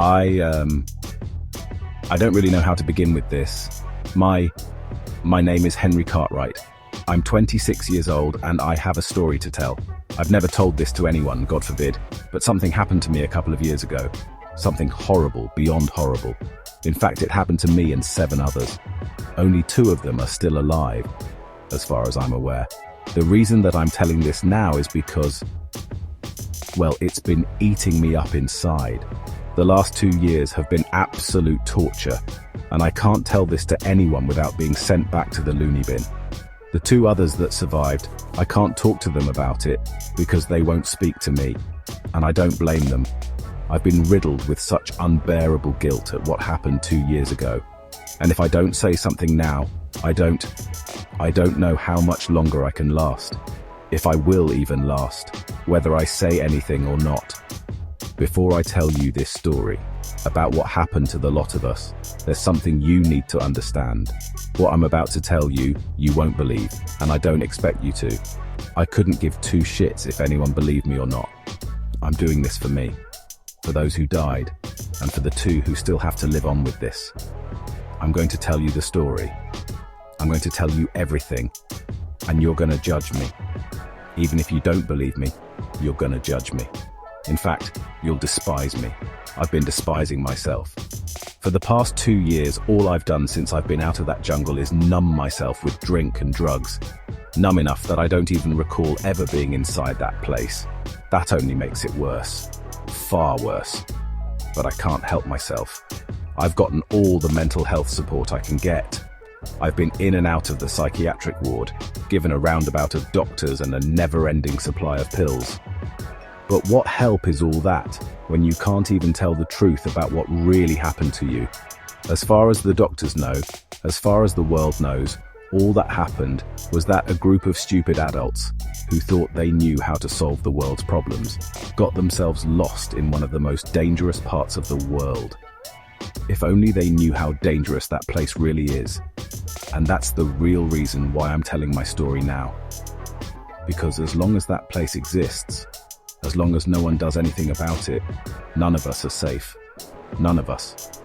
I don't really know how to begin with this. My name is Henry Cartwright. I'm 26 years old and I have a story to tell. I've never told this to anyone, God forbid, but something happened to me a couple of years ago. Something horrible, beyond horrible. In fact, it happened to me and 7 others. Only 2 of them are still alive, as far as I'm aware. The reason that I'm telling this now is because, well, it's been eating me up inside. The last 2 years have been absolute torture, and I can't tell this to anyone without being sent back to the loony bin. The 2 others that survived, I can't talk to them about it because they won't speak to me, and I don't blame them. I've been riddled with such unbearable guilt at what happened 2 years ago. And if I don't say something now, I don't know how much longer I can last. If I will even last, whether I say anything or not. Before I tell you this story about what happened to the lot of us, there's something you need to understand. What I'm about to tell you, you won't believe, and I don't expect you to. I couldn't give 2 shits if anyone believed me or not. I'm doing this for me, for those who died, and for the 2 who still have to live on with this. I'm going to tell you the story. I'm going to tell you everything, and you're going to judge me. Even if you don't believe me, you're going to judge me. In fact, you'll despise me. I've been despising myself. For the past 2 years, all I've done since I've been out of that jungle is numb myself with drink and drugs. Numb enough that I don't even recall ever being inside that place. That only makes it worse. Far worse. But I can't help myself. I've gotten all the mental health support I can get. I've been in and out of the psychiatric ward, given a roundabout of doctors and a never-ending supply of pills. But what help is all that when you can't even tell the truth about what really happened to you? As far as the doctors know, as far as the world knows, all that happened was that a group of stupid adults who thought they knew how to solve the world's problems got themselves lost in one of the most dangerous parts of the world. If only they knew how dangerous that place really is. And that's the real reason why I'm telling my story now. Because as long as that place exists, as long as no one does anything about it, none of us are safe. None of us.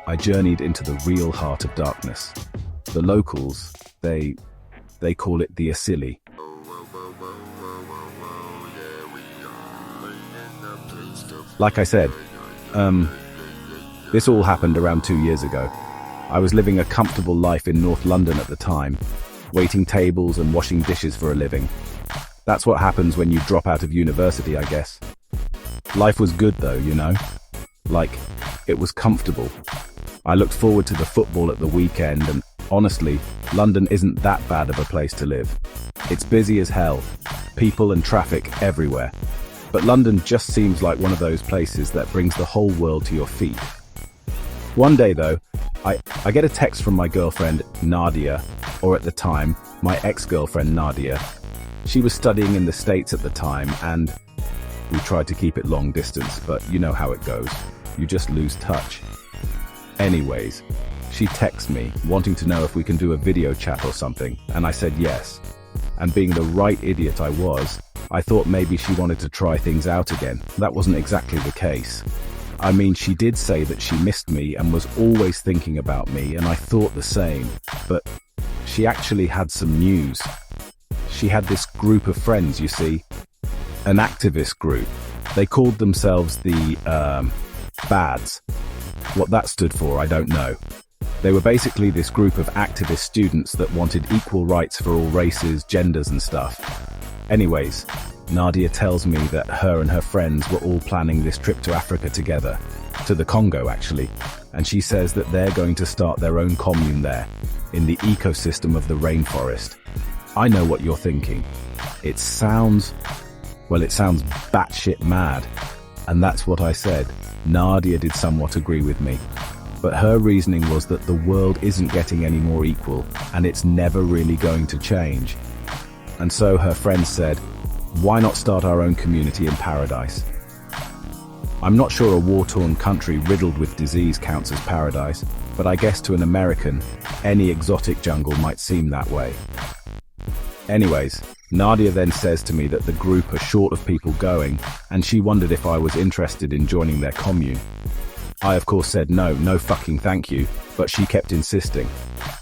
I journeyed into the real heart of darkness. The locals, they call it the Asili. Like I said, this all happened around 2 years ago. I was living a comfortable life in North London at the time, waiting tables and washing dishes for a living. That's what happens when you drop out of university, I guess. Life was good though, you know? Like, it was comfortable. I looked forward to the football at the weekend and, honestly, London isn't that bad of a place to live. It's busy as hell, people and traffic everywhere. But London just seems like one of those places that brings the whole world to your feet. One day though, I get a text from my girlfriend, Nadia, or at the time, my ex-girlfriend, Nadia. She was studying in the States at the time, and we tried to keep it long distance, but you know how it goes. You just lose touch. Anyways, she texts me, wanting to know if we can do a video chat or something, and I said yes. And being the right idiot I was, I thought maybe she wanted to try things out again. That wasn't exactly the case. I mean, she did say that she missed me and was always thinking about me, and I thought the same, but she actually had some news. She had this group of friends, you see, an activist group. They called themselves the, BADS. What that stood for, I don't know. They were basically this group of activist students that wanted equal rights for all races, genders and stuff. Anyways, Nadia tells me that her and her friends were all planning this trip to Africa together, to the Congo actually, and she says that they're going to start their own commune there, in the ecosystem of the rainforest. I know what you're thinking. It sounds batshit mad, and that's what I said. Nadia did somewhat agree with me, but her reasoning was that the world isn't getting any more equal, and it's never really going to change. And so her friends said, why not start our own community in paradise? I'm not sure a war-torn country riddled with disease counts as paradise, but I guess to an American, any exotic jungle might seem that way. Anyways, Nadia then says to me that the group are short of people going, and she wondered if I was interested in joining their commune. I of course said no fucking thank you, but she kept insisting.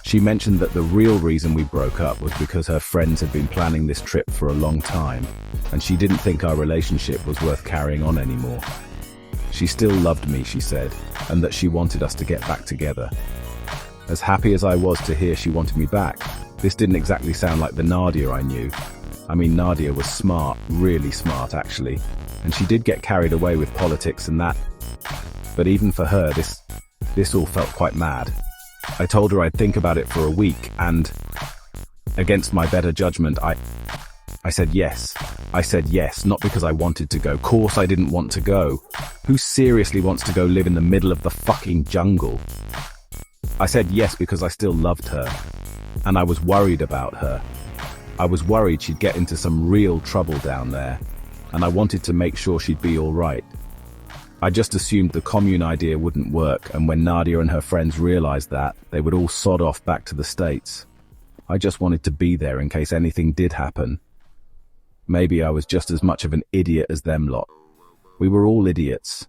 She mentioned that the real reason we broke up was because her friends had been planning this trip for a long time, and she didn't think our relationship was worth carrying on anymore. She still loved me, she said, and that she wanted us to get back together. As happy as I was to hear she wanted me back, this didn't exactly sound like the Nadia I knew. I mean, Nadia was smart, really smart actually, and she did get carried away with politics and that. But even for her, this all felt quite mad. I told her I'd think about it for a week, and against my better judgment, I said yes. I said yes, not because I wanted to go. Course I didn't want to go. Who seriously wants to go live in the middle of the fucking jungle? I said yes because I still loved her, and I was worried about her. I was worried she'd get into some real trouble down there, and I wanted to make sure she'd be all right. I just assumed the commune idea wouldn't work, and when Nadia and her friends realized that, they would all sod off back to the States. I just wanted to be there in case anything did happen. Maybe I was just as much of an idiot as them lot. We were all idiots.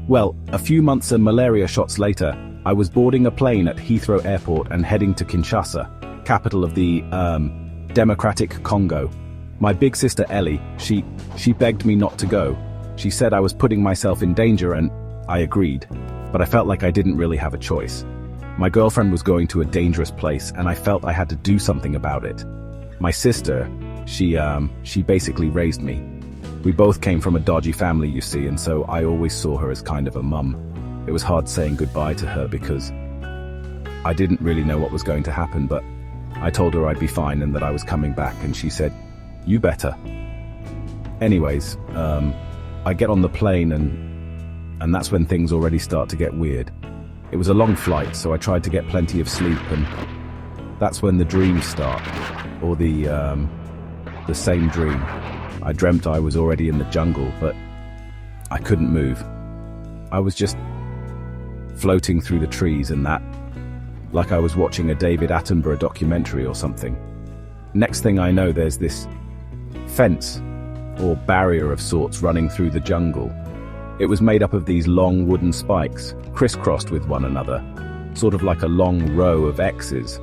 Well, a few months and malaria shots later, I was boarding a plane at Heathrow Airport and heading to Kinshasa, capital of the, Democratic Congo. My big sister Ellie, she begged me not to go. She said I was putting myself in danger, and I agreed, but I felt like I didn't really have a choice. My girlfriend was going to a dangerous place, and I felt I had to do something about it. My sister, she basically raised me. We both came from a dodgy family, you see, and so I always saw her as kind of a mum. It was hard saying goodbye to her because I didn't really know what was going to happen, but I told her I'd be fine and that I was coming back, and she said, "You better." Anyways, I get on the plane and that's when things already start to get weird. It was a long flight, so I tried to get plenty of sleep, and that's when the dreams start, or the same dream. I dreamt I was already in the jungle, but I couldn't move. I was just floating through the trees and that, like I was watching a David Attenborough documentary or something. Next thing I know, there's this fence, or barrier of sorts, running through the jungle. It was made up of these long wooden spikes, crisscrossed with one another, sort of like a long row of X's.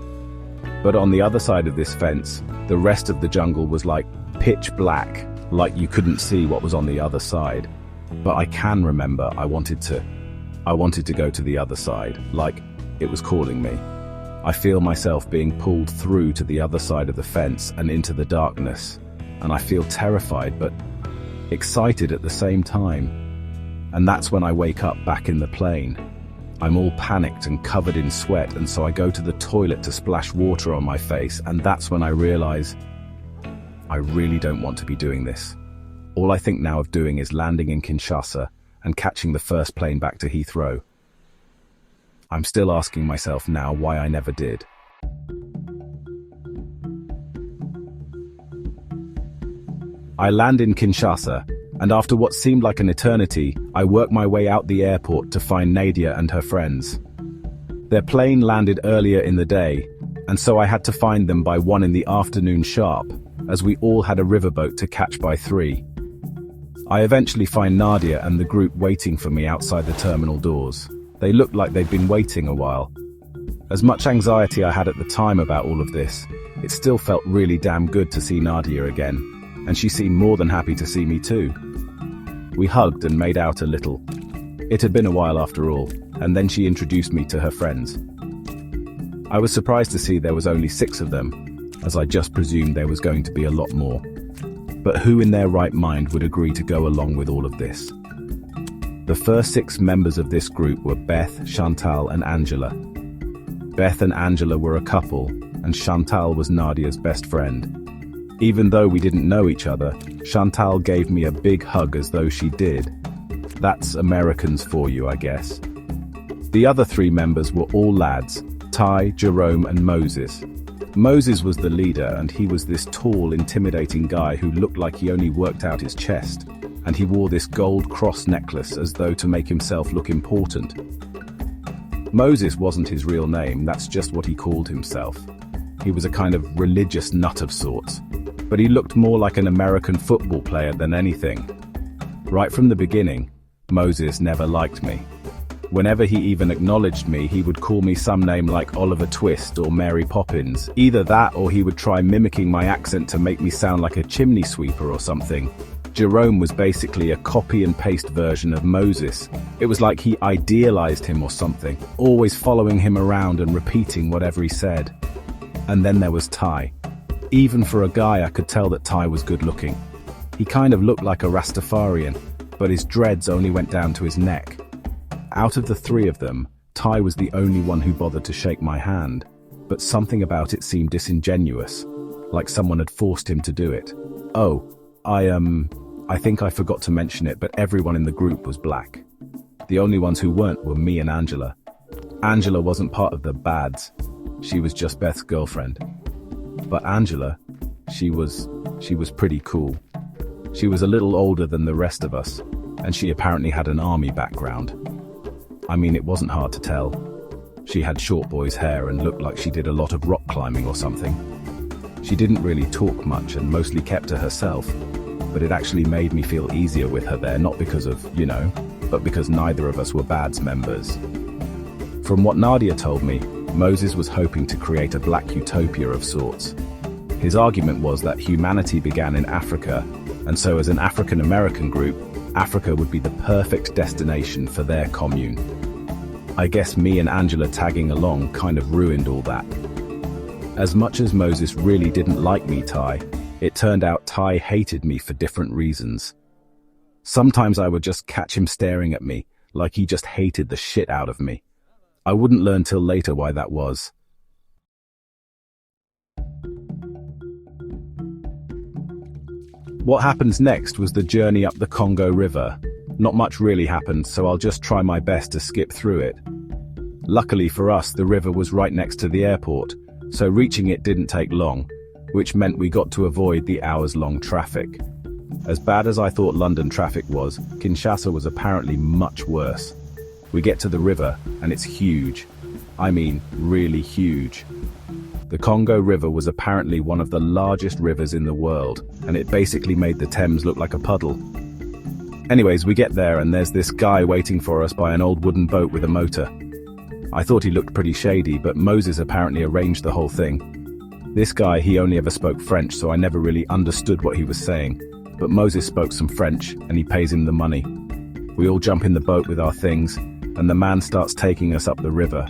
But on the other side of this fence, the rest of the jungle was like pitch black, like you couldn't see what was on the other side. But I can remember I wanted to go to the other side, like it was calling me. I feel myself being pulled through to the other side of the fence and into the darkness, and I feel terrified but excited at the same time. And that's when I wake up back in the plane. I'm all panicked and covered in sweat, and so I go to the toilet to splash water on my face, and that's when I realize I really don't want to be doing this. All I think now of doing is landing in Kinshasa and catching the first plane back to Heathrow. I'm still asking myself now why I never did. I land in Kinshasa, and after what seemed like an eternity, I work my way out the airport to find Nadia and her friends. Their plane landed earlier in the day, and so I had to find them by 1 in the afternoon sharp, as we all had a riverboat to catch by 3. I eventually find Nadia and the group waiting for me outside the terminal doors. They looked like they'd been waiting a while. As much anxiety I had at the time about all of this, it still felt really damn good to see Nadia again, and she seemed more than happy to see me too. We hugged and made out a little. It had been a while after all, and then she introduced me to her friends. I was surprised to see there was only 6 of them, as I just presumed there was going to be a lot more. But who in their right mind would agree to go along with all of this? The first 6 members of this group were Beth, Chantal, and Angela. Beth and Angela were a couple, and Chantal was Nadia's best friend. Even though we didn't know each other, Chantal gave me a big hug as though she did. That's Americans for you, I guess. The other 3 members were all lads, Ty, Jerome, and Moses. Moses was the leader, and he was this tall, intimidating guy who looked like he only worked out his chest, and he wore this gold cross necklace as though to make himself look important. Moses wasn't his real name, that's just what he called himself. He was a kind of religious nut of sorts, but he looked more like an American football player than anything. Right from the beginning, Moses never liked me. Whenever he even acknowledged me, he would call me some name like Oliver Twist or Mary Poppins. Either that or he would try mimicking my accent to make me sound like a chimney sweeper or something. Jerome was basically a copy and paste version of Moses. It was like he idealized him or something, always following him around and repeating whatever he said. And then there was Ty. Even for a guy, I could tell that Ty was good looking. He kind of looked like a Rastafarian, but his dreads only went down to his neck. Out of the three of them, Ty was the only one who bothered to shake my hand, but something about it seemed disingenuous, like someone had forced him to do it. Oh, I think I forgot to mention it, but everyone in the group was black. The only ones who weren't were me and Angela. Angela wasn't part of the bads. She was just Beth's girlfriend. But Angela, she was pretty cool. She was a little older than the rest of us, and she apparently had an army background. I mean, it wasn't hard to tell. She had short boy's hair and looked like she did a lot of rock climbing or something. She didn't really talk much and mostly kept to herself, but it actually made me feel easier with her there, not because of, but because neither of us were BADS members. From what Nadia told me, Moses was hoping to create a black utopia of sorts. His argument was that humanity began in Africa, and so as an African American group, Africa would be the perfect destination for their commune. I guess me and Angela tagging along kind of ruined all that. As much as Moses really didn't like me, Ty, it turned out Ty hated me for different reasons. Sometimes I would just catch him staring at me, like he just hated the shit out of me. I wouldn't learn till later why that was. What happened next was the journey up the Congo River. Not much really happened, so I'll just try my best to skip through it. Luckily for us, the river was right next to the airport, so reaching it didn't take long, which meant we got to avoid the hours-long traffic. As bad as I thought London traffic was, Kinshasa was apparently much worse. We get to the river, and it's huge. I mean, really huge. The Congo River was apparently one of the largest rivers in the world, and it basically made the Thames look like a puddle. Anyways, we get there and there's this guy waiting for us by an old wooden boat with a motor. I thought he looked pretty shady, but Moses apparently arranged the whole thing. This guy, he only ever spoke French, so I never really understood what he was saying, but Moses spoke some French and he pays him the money. We all jump in the boat with our things, and the man starts taking us up the river.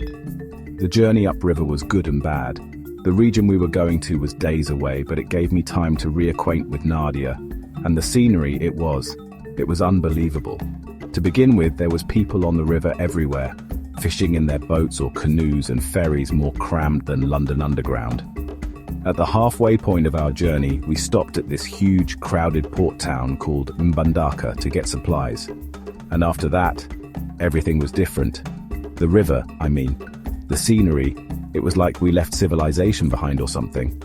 The journey upriver was good and bad. The region we were going to was days away, but it gave me time to reacquaint with Nadia, and the scenery, it was unbelievable. To begin with, there was people on the river everywhere, fishing in their boats or canoes and ferries more crammed than London Underground. At the halfway point of our journey, we stopped at this huge, crowded port town called Mbandaka to get supplies. And after that, everything was different. The river, the scenery, it was like we left civilization behind or something.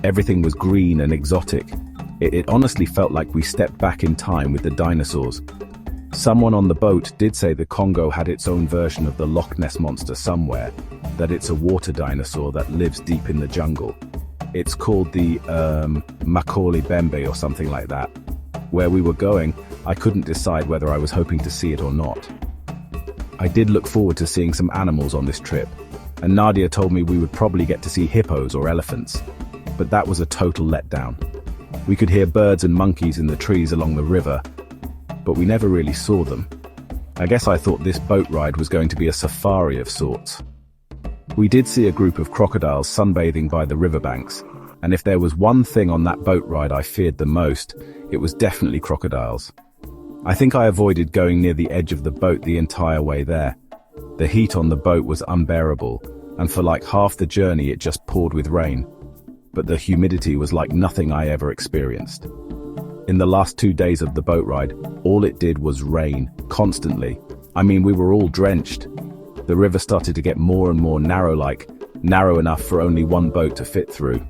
Everything was green and exotic. It honestly felt like we stepped back in time with the dinosaurs. Someone on the boat did say the Congo had its own version of the Loch Ness monster somewhere, that it's a water dinosaur that lives deep in the jungle. It's called the Macaulay Bembe or something like that. Where we were going, I couldn't decide whether I was hoping to see it or not. I did look forward to seeing some animals on this trip, and Nadia told me we would probably get to see hippos or elephants, but that was a total letdown. We could hear birds and monkeys in the trees along the river, but we never really saw them. I guess I thought this boat ride was going to be a safari of sorts. We did see a group of crocodiles sunbathing by the riverbanks, and if there was one thing on that boat ride I feared the most, it was definitely crocodiles. I think I avoided going near the edge of the boat the entire way there. The heat on the boat was unbearable, and for like half the journey it just poured with rain. But the humidity was like nothing I ever experienced. In the last 2 days of the boat ride, all it did was rain, constantly. We were all drenched. The river started to get more and more narrow enough for only one boat to fit through.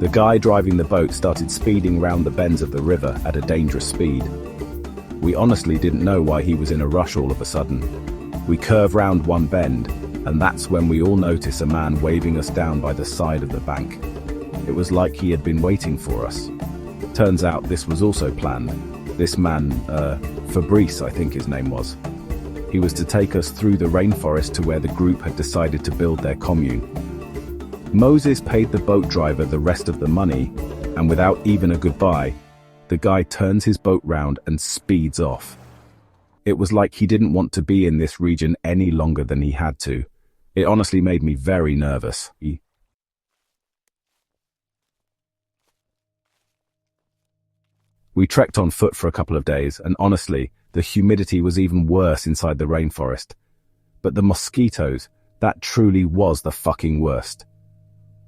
The guy driving the boat started speeding round the bends of the river at a dangerous speed. We honestly didn't know why he was in a rush all of a sudden. We curve round one bend, and that's when we all notice a man waving us down by the side of the bank. It was like he had been waiting for us. Turns out this was also planned. This man, Fabrice, I think his name was. He was to take us through the rainforest to where the group had decided to build their commune. Moses paid the boat driver the rest of the money, and without even a goodbye, the guy turns his boat round and speeds off. It was like he didn't want to be in this region any longer than he had to. It honestly made me very nervous. We trekked on foot for a couple of days, and honestly, the humidity was even worse inside the rainforest. But the mosquitoes, that truly was the fucking worst.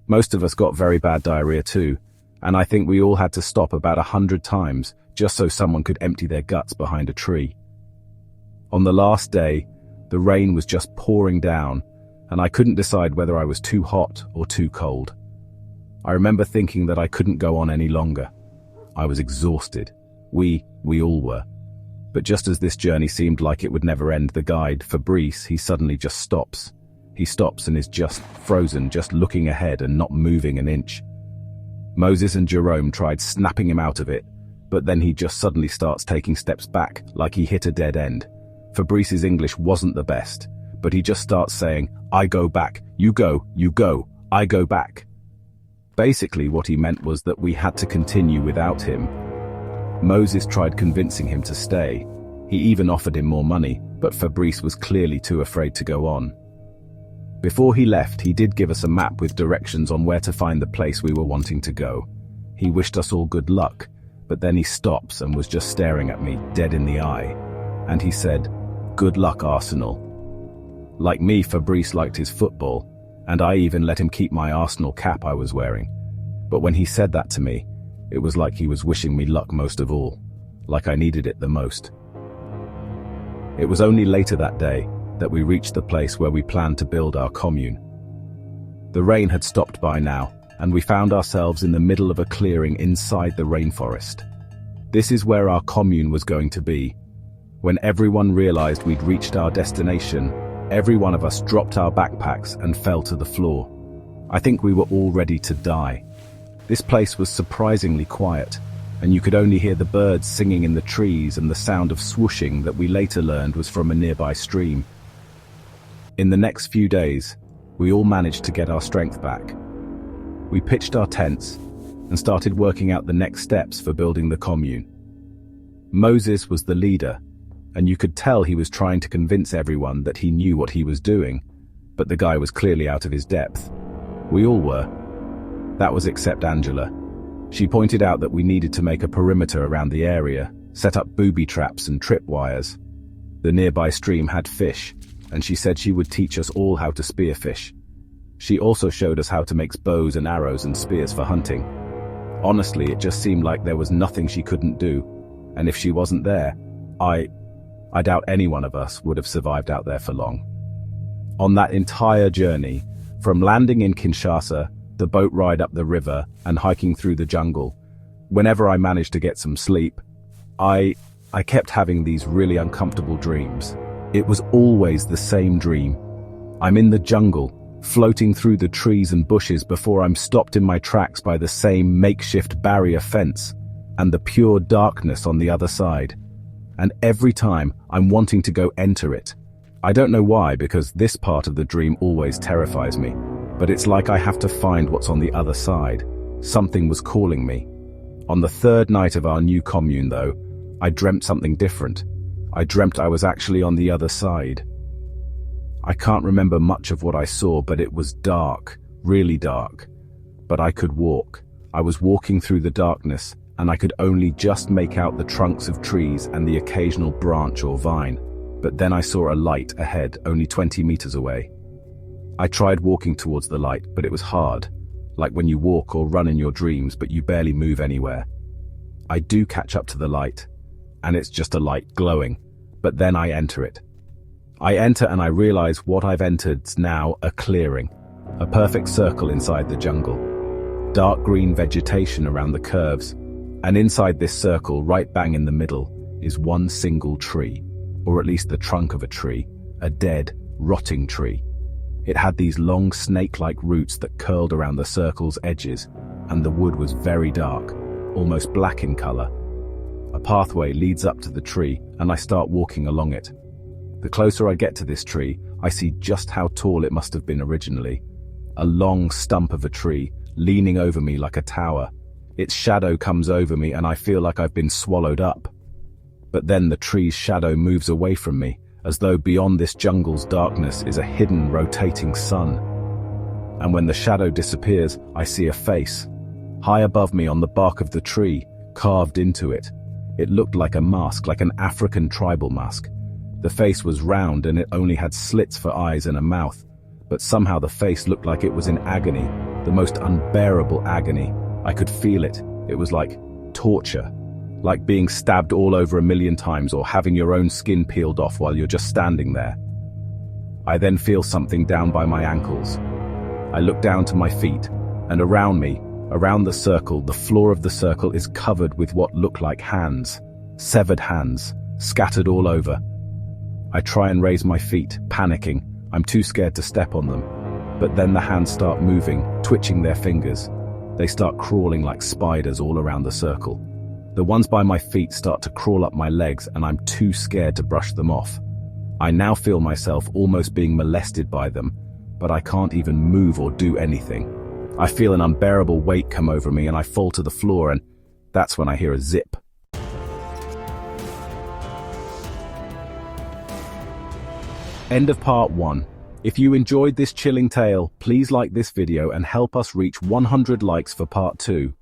Most of us got very bad diarrhea too, and I think we all had to stop about 100 times just so someone could empty their guts behind a tree. On the last day, the rain was just pouring down, and I couldn't decide whether I was too hot or too cold. I remember thinking that I couldn't go on any longer. I was exhausted. We all were. But just as this journey seemed like it would never end, the guide, Fabrice, he suddenly just stops. He stops and is just frozen, just looking ahead and not moving an inch. Moses and Jerome tried snapping him out of it, but then he just suddenly starts taking steps back, like he hit a dead end. Fabrice's English wasn't the best, but he just starts saying, "I go back, you go, I go back." Basically what he meant was that we had to continue without him. Moses tried convincing him to stay. He even offered him more money, but Fabrice was clearly too afraid to go on. Before he left, he did give us a map with directions on where to find the place we were wanting to go. He wished us all good luck, but then he stops and was just staring at me, dead in the eye. And he said, "Good luck, Arsenal." Like me, Fabrice liked his football, and I even let him keep my Arsenal cap I was wearing. But when he said that to me, it was like he was wishing me luck most of all, like I needed it the most. It was only later that day that we reached the place where we planned to build our commune. The rain had stopped by now, and we found ourselves in the middle of a clearing inside the rainforest. This is where our commune was going to be. When everyone realized we'd reached our destination, every one of us dropped our backpacks and fell to the floor. I think we were all ready to die. This place was surprisingly quiet, and you could only hear the birds singing in the trees and the sound of swooshing that we later learned was from a nearby stream. In the next few days, we all managed to get our strength back. We pitched our tents and started working out the next steps for building the commune. Moses was the leader, and you could tell he was trying to convince everyone that he knew what he was doing, but the guy was clearly out of his depth. We all were. That was except Angela. She pointed out that we needed to make a perimeter around the area, set up booby traps and tripwires. The nearby stream had fish, and she said she would teach us all how to spear fish. She also showed us how to make bows and arrows and spears for hunting. Honestly, it just seemed like there was nothing she couldn't do, and if she wasn't there, I doubt any one of us would have survived out there for long. On that entire journey, from landing in Kinshasa, the boat ride up the river, and hiking through the jungle, whenever I managed to get some sleep, I kept having these really uncomfortable dreams. It was always the same dream. I'm in the jungle, floating through the trees and bushes before I'm stopped in my tracks by the same makeshift barrier fence, and the pure darkness on the other side. And every time I'm wanting to go enter it. I don't know why, because this part of the dream always terrifies me, but it's like I have to find what's on the other side. Something was calling me. On the third night of our new commune, though, I dreamt something different. I dreamt I was actually on the other side. I can't remember much of what I saw, but it was dark, really dark. But I could walk. I was walking through the darkness, and I could only just make out the trunks of trees and the occasional branch or vine. But then I saw a light ahead, only 20 meters away. I tried walking towards the light, but it was hard, like when you walk or run in your dreams, but you barely move anywhere. I do catch up to the light, and it's just a light glowing, but then I enter it. I enter and I realize what I've entered's now a clearing, a perfect circle inside the jungle. Dark green vegetation around the curves, and inside this circle, right bang in the middle, is one single tree, or at least the trunk of a tree, a dead, rotting tree. It had these long snake-like roots that curled around the circle's edges, and the wood was very dark, almost black in color. A pathway leads up to the tree, and I start walking along it. The closer I get to this tree, I see just how tall it must have been originally. A long stump of a tree, leaning over me like a tower. Its shadow comes over me and I feel like I've been swallowed up. But then the tree's shadow moves away from me, as though beyond this jungle's darkness is a hidden, rotating sun. And when the shadow disappears, I see a face. High above me on the bark of the tree, carved into it. It looked like a mask, like an African tribal mask. The face was round and it only had slits for eyes and a mouth, but somehow the face looked like it was in agony, the most unbearable agony. I could feel it. It was like torture, like being stabbed all over 1,000,000 times or having your own skin peeled off while you're just standing there. I then feel something down by my ankles. I look down to my feet, and around me, around the circle, the floor of the circle is covered with what look like hands, severed hands, scattered all over. I try and raise my feet, panicking. I'm too scared to step on them. But then the hands start moving, twitching their fingers. They start crawling like spiders all around the circle. The ones by my feet start to crawl up my legs and I'm too scared to brush them off. I now feel myself almost being molested by them, but I can't even move or do anything. I feel an unbearable weight come over me and I fall to the floor, and that's when I hear a zip. End of part 1. If you enjoyed this chilling tale, please like this video and help us reach 100 likes for part 2.